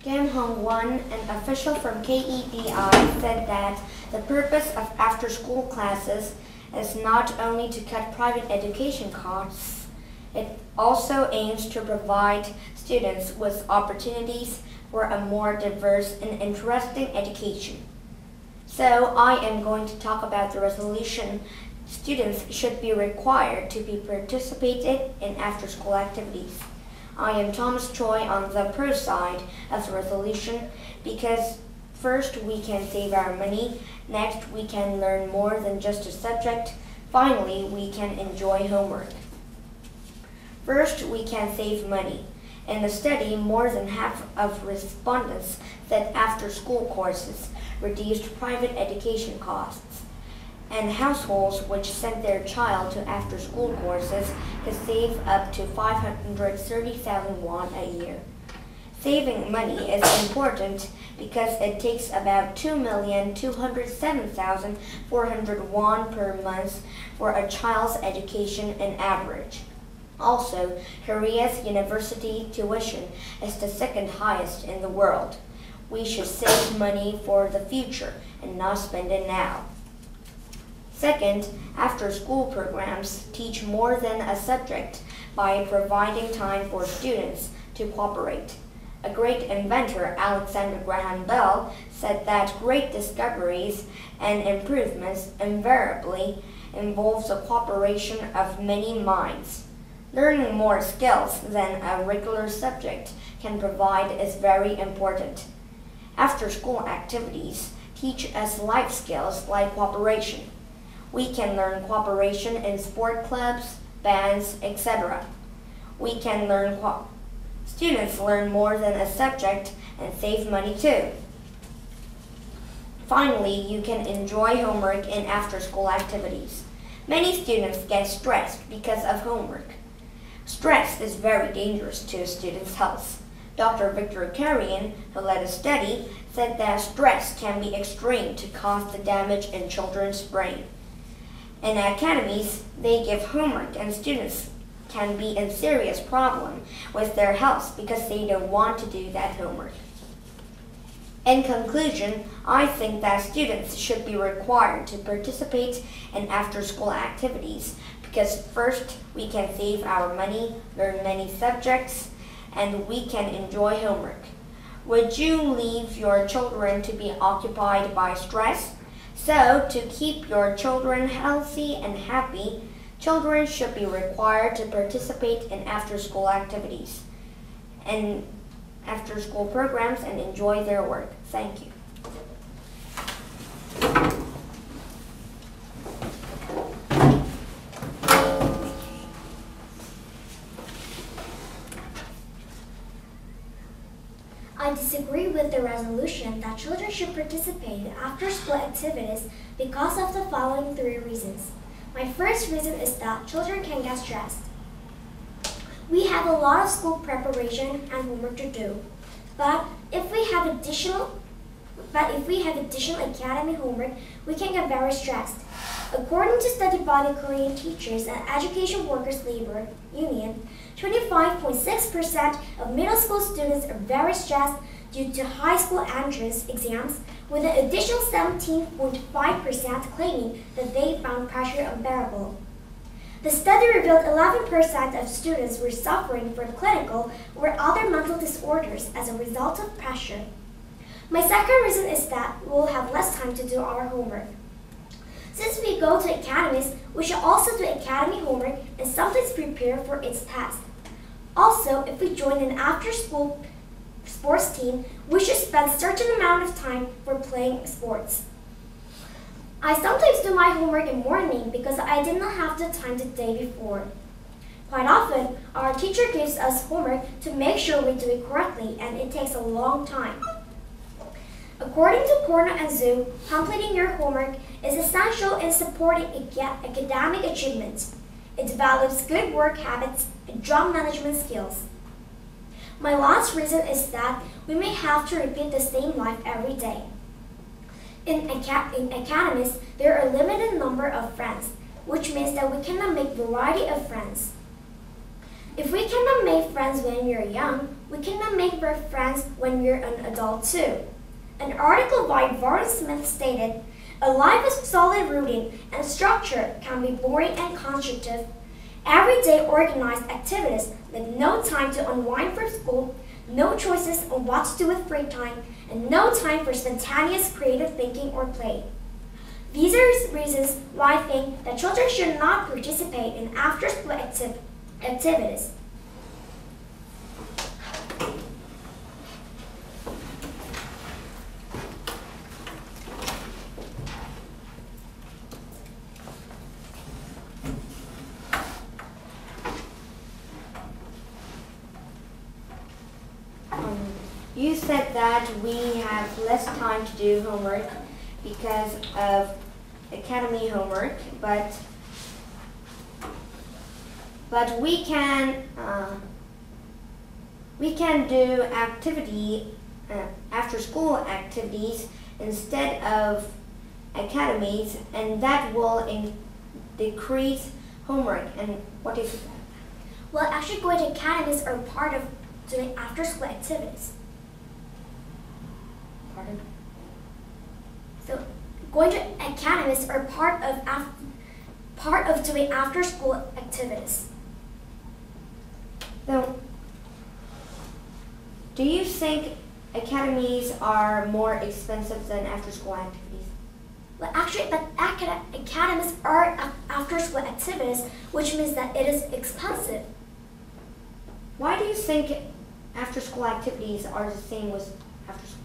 Kim Hong-won, an official from KEDI, said that the purpose of after-school classes is not only to cut private education costs, it also aims to provide students with opportunities for a more diverse and interesting education. So I am going to talk about the resolution students should be required to be participated in after-school activities. I am Thomas Choi on the pro side of the resolution because first we can save our money, next we can learn more than just a subject, finally we can enjoy homework. First, we can save money. In the study, more than half of respondents said after-school courses reduced private education costs, and households which sent their child to after-school courses could save up to 530,000 won a year. Saving money is important because it takes about 2,207,400 won per month for a child's education on average. Also, Korea's university tuition is the second highest in the world. We should save money for the future and not spend it now. Second, after-school programs teach more than a subject by providing time for students to cooperate. A great inventor, Alexander Graham Bell, said that great discoveries and improvements invariably involve the cooperation of many minds. Learning more skills than a regular subject can provide is very important. After-school activities teach us life skills like cooperation. We can learn cooperation in sport clubs, bands, etc. Students learn more than a subject and save money too. Finally, you can enjoy homework in after-school activities. Many students get stressed because of homework. Stress is very dangerous to a student's health. Dr. Victor Karian, who led a study, said that stress can be extreme to cause the damage in children's brain. In academies, they give homework and students can be in serious problem with their health because they don't want to do that homework. In conclusion, I think that students should be required to participate in after-school activities because first, we can save our money, learn many subjects, and we can enjoy homework. Would you leave your children to be occupied by stress? So, to keep your children healthy and happy, children should be required to participate in after-school activities and after-school programs and enjoy their work. Thank you. I disagree with the resolution that children should participate in after-school activities because of the following three reasons. My first reason is that children can get stressed. We have a lot of school preparation and homework to do, but if we have additional academic homework, we can get very stressed. According to study by the Korean Teachers and Education Workers Labor Union, 25.6% of middle school students are very stressed due to high school entrance exams, with an additional 17.5% claiming that they found pressure unbearable. The study revealed 11% of students were suffering from clinical or other mental disorders as a result of pressure. My second reason is that we will have less time to do our homework. Since we go to academies, we should also do academy homework and sometimes prepare for its test. Also, if we join an after-school sports team, we should spend a certain amount of time for playing sports. I sometimes do my homework in the morning because I did not have the time the day before. Quite often, our teacher gives us homework to make sure we do it correctly, and it takes a long time. According to Cornell and Zhu, completing your homework is essential in supporting academic achievement. It develops good work habits and job management skills. My last reason is that we may have to repeat the same life every day. In academies, there are a limited number of friends, which means that we cannot make variety of friends. If we cannot make friends when we are young, we cannot make real friends when we're an adult too. An article by Warren Smith stated, "A life with solid routine and structure can be boring and constructive. Everyday organized activities with no time to unwind from school, no choices on what to do with free time, and no time for spontaneous creative thinking or play." These are reasons why I think that children should not participate in after-school activities. You said that we have less time to do homework because of academy homework, but we can do after school activities instead of academies, and that will decrease homework. And what is that? Well, actually going to academies are part of doing after school activities. Pardon? So going to academies are part of doing after school activities. So, do you think academies are more expensive than after-school activities? Well, actually, but academies are after school activities, which means that it is expensive. Why do you think after-school activities are the same with after-school?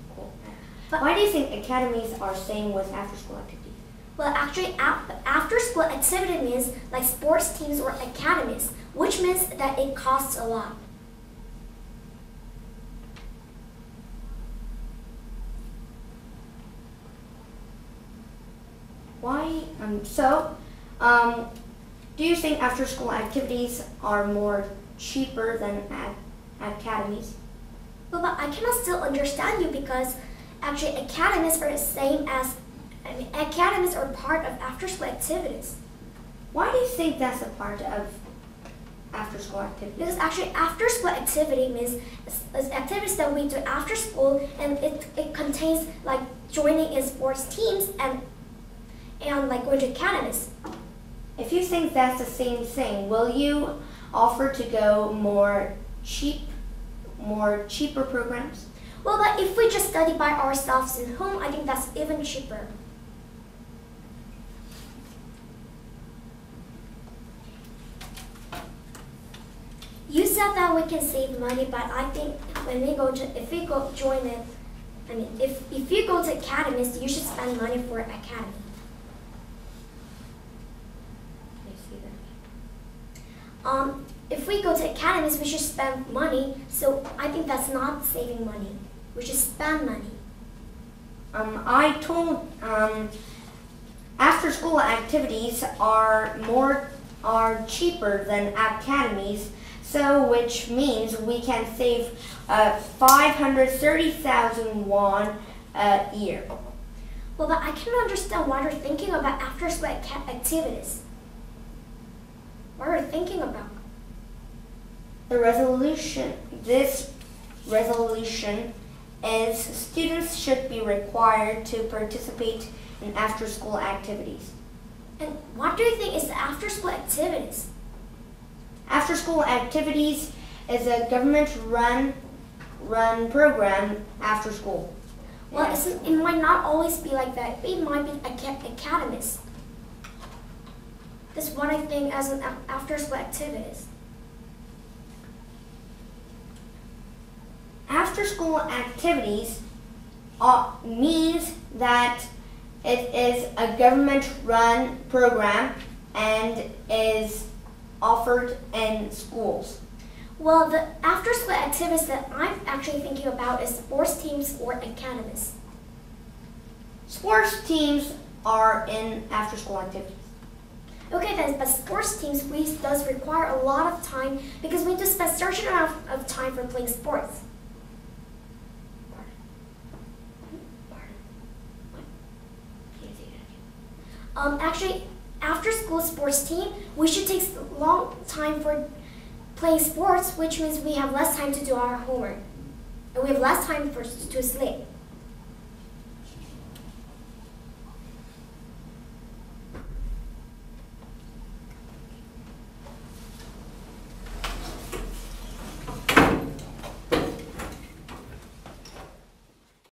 Why do you think academies are same with after-school activities? Well, actually, after-school activity means like sports teams or academies, which means that it costs a lot. Why? Do you think after-school activities are more cheaper than academies? Well, but I cannot still understand you because actually academies are the same as, academies are part of after-school activities. Why do you think that's a part of after-school activities? Because actually after-school activity means it's activities that we do after school, and it contains like joining in sports teams and like going to academies. If you think that's the same thing, will you offer to go more cheaper programs? Well, but if we just study by ourselves at home, I think that's even cheaper. You said that we can save money, but I think when we go to, if you go to academies, you should spend money for academy. If we go to academies, we should spend money. So I think that's not saving money. We should spend money. I told after-school activities are cheaper than academies, so which means we can save 530,000 won a year. Well, but I cannot understand why you're thinking about after-school activities. What are you thinking about? This resolution is students should be required to participate in after-school activities. And what do you think is the after-school activities? After-school activities is a government-run program after school. Well, it might not always be like that. It might be academies. That's what I think as an after-school activities. After-school activities means that it is a government-run program and is offered in schools. Well, the after-school activities that I'm actually thinking about is sports teams or academies. Sports teams are in after-school activities. Okay then, but sports teams does require a lot of time because we need to spend a certain amount of time for playing sports. Actually, after school sports team, we should take long time for playing sports, which means we have less time to do our homework. And we have less time to sleep.